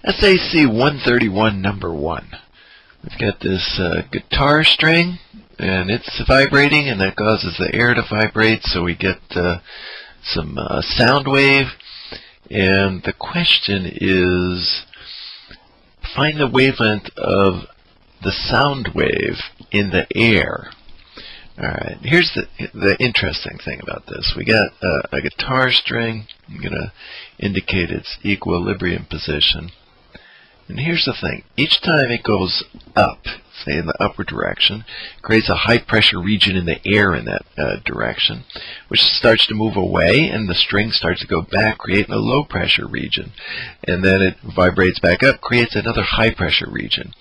sac131 number 1. We've got this guitar string, and it's vibrating, and that causes the air to vibrate, so we get some sound wave. And the question is, find the wavelength of the sound wave in the air. Alright, here's the interesting thing about this. We got a guitar string. I'm going to indicate its equilibrium position. And here's the thing. Each time it goes up, say in the upward direction, creates a high pressure region in the air in that direction, which starts to move away, and the string starts to go back, creating a low pressure region. And then it vibrates back up, creates another high pressure region.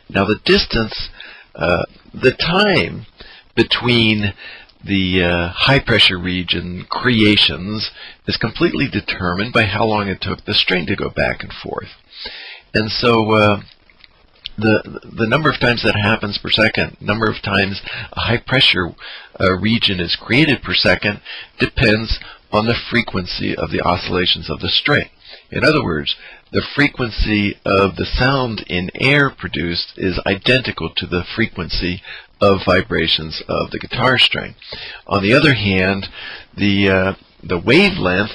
Now the distance, the time between the high pressure region creations is completely determined by how long it took the string to go back and forth. And so the number of times that happens per second, number of times a high pressure region is created per second, depends on the frequency of the oscillations of the string. In other words, the frequency of the sound in air produced is identical to the frequency of vibrations of the guitar string. On the other hand, the wavelength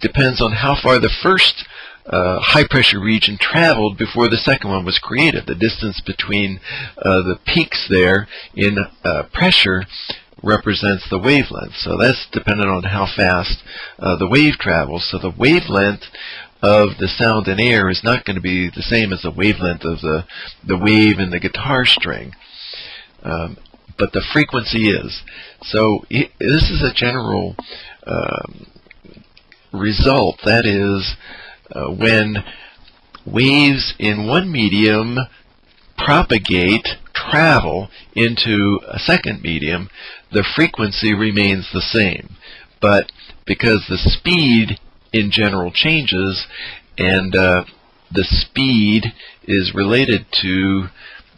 depends on how far the first high pressure region traveled before the second one was created. The distance between the peaks there in pressure represents the wavelength. So that's dependent on how fast the wave travels. So the wavelength of the sound in air is not going to be the same as the wavelength of the wave in the guitar string. But the frequency is. So this is a general result. That is, when waves in one medium propagate, travel into a second medium, the frequency remains the same. But because the speed in general changes, and the speed is related to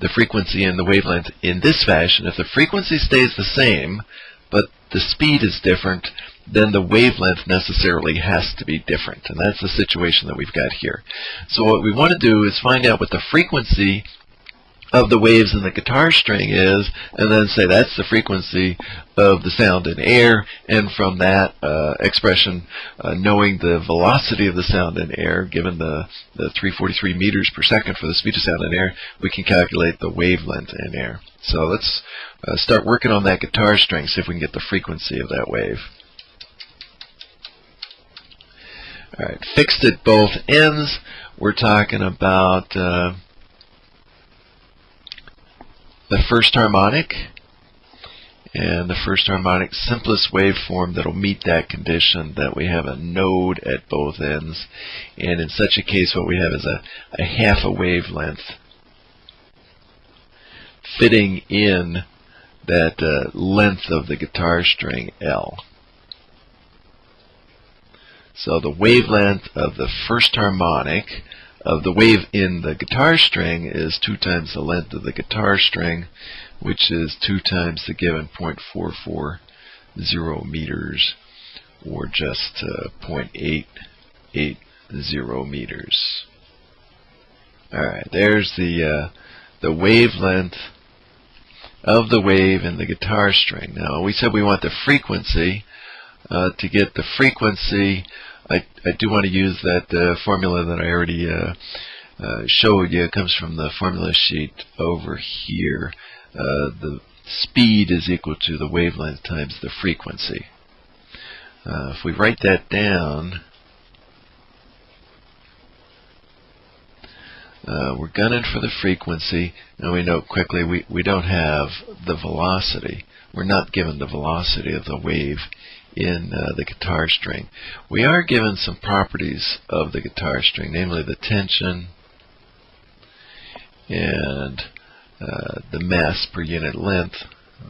the frequency and the wavelength in this fashion, if the frequency stays the same, but the speed is different, then the wavelength necessarily has to be different. And that's the situation that we've got here. So what we want to do is find out what the frequency of the waves in the guitar string is, and then say that's the frequency of the sound in air, and from that expression, knowing the velocity of the sound in air, given the 343 meters per second for the speed of sound in air, we can calculate the wavelength in air. So let's start working on that guitar string, see if we can get the frequency of that wave. Alright, fixed at both ends, we're talking about the first harmonic, and the first harmonic simplest waveform that will meet that condition, that we have a node at both ends. And in such a case, what we have is a half a wavelength fitting in that length of the guitar string L. So the wavelength of the first harmonic of the wave in the guitar string is 2 times the length of the guitar string, which is 2 times the given 0.440 meters, or just 0.880 meters. Alright, there's the wavelength of the wave in the guitar string. Now, we said we want the frequency. To get the frequency, I do want to use that formula that I already showed you. It comes from the formula sheet over here. The speed is equal to the wavelength times the frequency. If we write that down, we're gunning for the frequency, and we note quickly we don't have the velocity. We're not given the velocity of the wave in the guitar string. We are given some properties of the guitar string, namely the tension and the mass per unit length,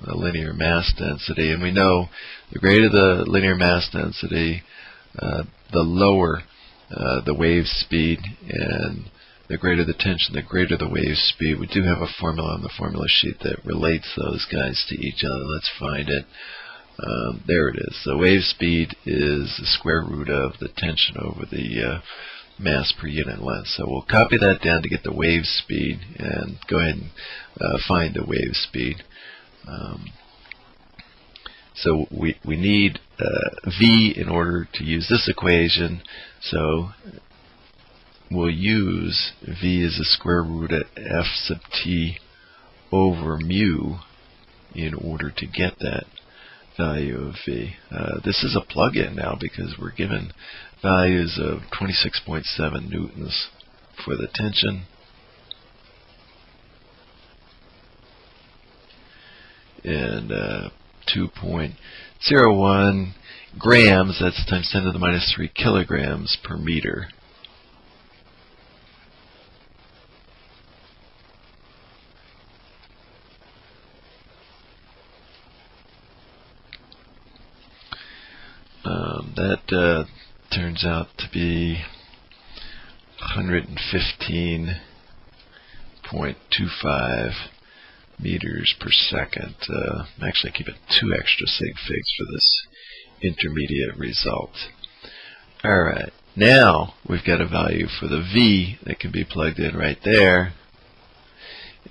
the linear mass density. And we know the greater the linear mass density, the lower the wave speed, and the greater the tension, the greater the wave speed. We do have a formula on the formula sheet that relates those guys to each other. Let's find it. There it is. The wave speed is the square root of the tension over the mass per unit length. So we'll copy that down to get the wave speed, and go ahead and find the wave speed. So we need V in order to use this equation. So we'll use V as the square root of F sub t over mu in order to get that value of V. This is a plug-in now because we're given values of 26.7 newtons for the tension and 2.01 grams, that's times 10 to the minus 3 kilograms per meter. That turns out to be 115.25 meters per second. I'm actually keeping 2 extra sig figs for this intermediate result. Alright, now we've got a value for the V that can be plugged in right there.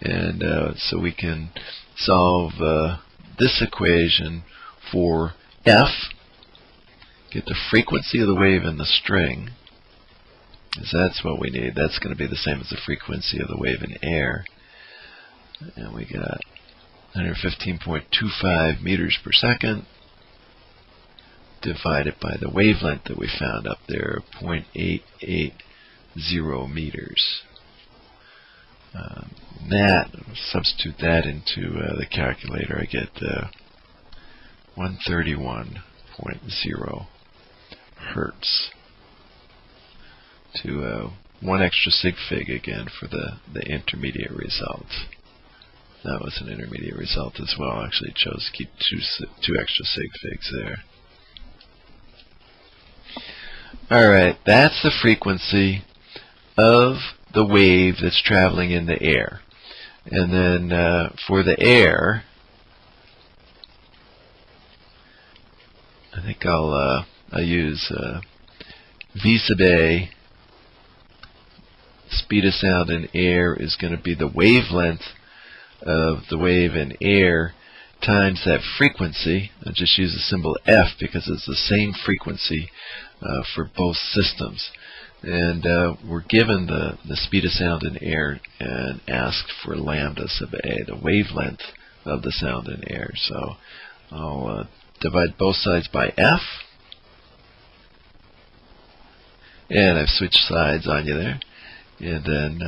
And so we can solve this equation for F, get the frequency of the wave in the string, because that's what we need. That's going to be the same as the frequency of the wave in air. And we got 115.25 meters per second divided by the wavelength that we found up there, 0.880 meters. Substitute that into the calculator, I get 131.0 hertz to 1 extra sig fig again for the intermediate result. That was an intermediate result as well. Actually, it chose to keep 2 extra sig figs there. Alright, that's the frequency of the wave that's traveling in the air. And then for the air, I think I'll use V sub A. Speed of sound in air is going to be the wavelength of the wave in air times that frequency. I'll just use the symbol F because it's the same frequency for both systems. And we're given the speed of sound in air and asked for lambda sub A, the wavelength of the sound in air. So I'll divide both sides by F. And I've switched sides on you there. And then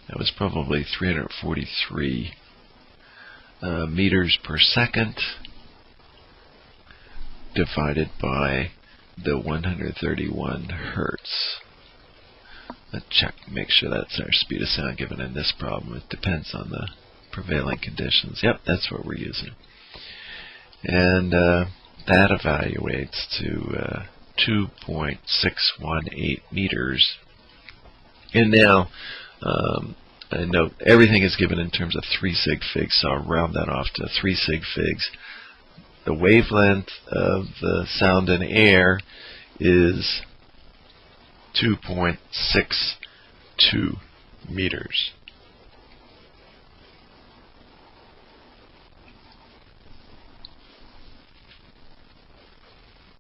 that was probably 343 meters per second divided by the 131 hertz. Let's check, make sure that's our speed of sound given in this problem. It depends on the prevailing conditions. Yep, that's what we're using. And that evaluates to 2.618 meters. And now, I note everything is given in terms of 3 sig figs, so I'll round that off to 3 sig figs. The wavelength of the sound in air is 2.62 meters.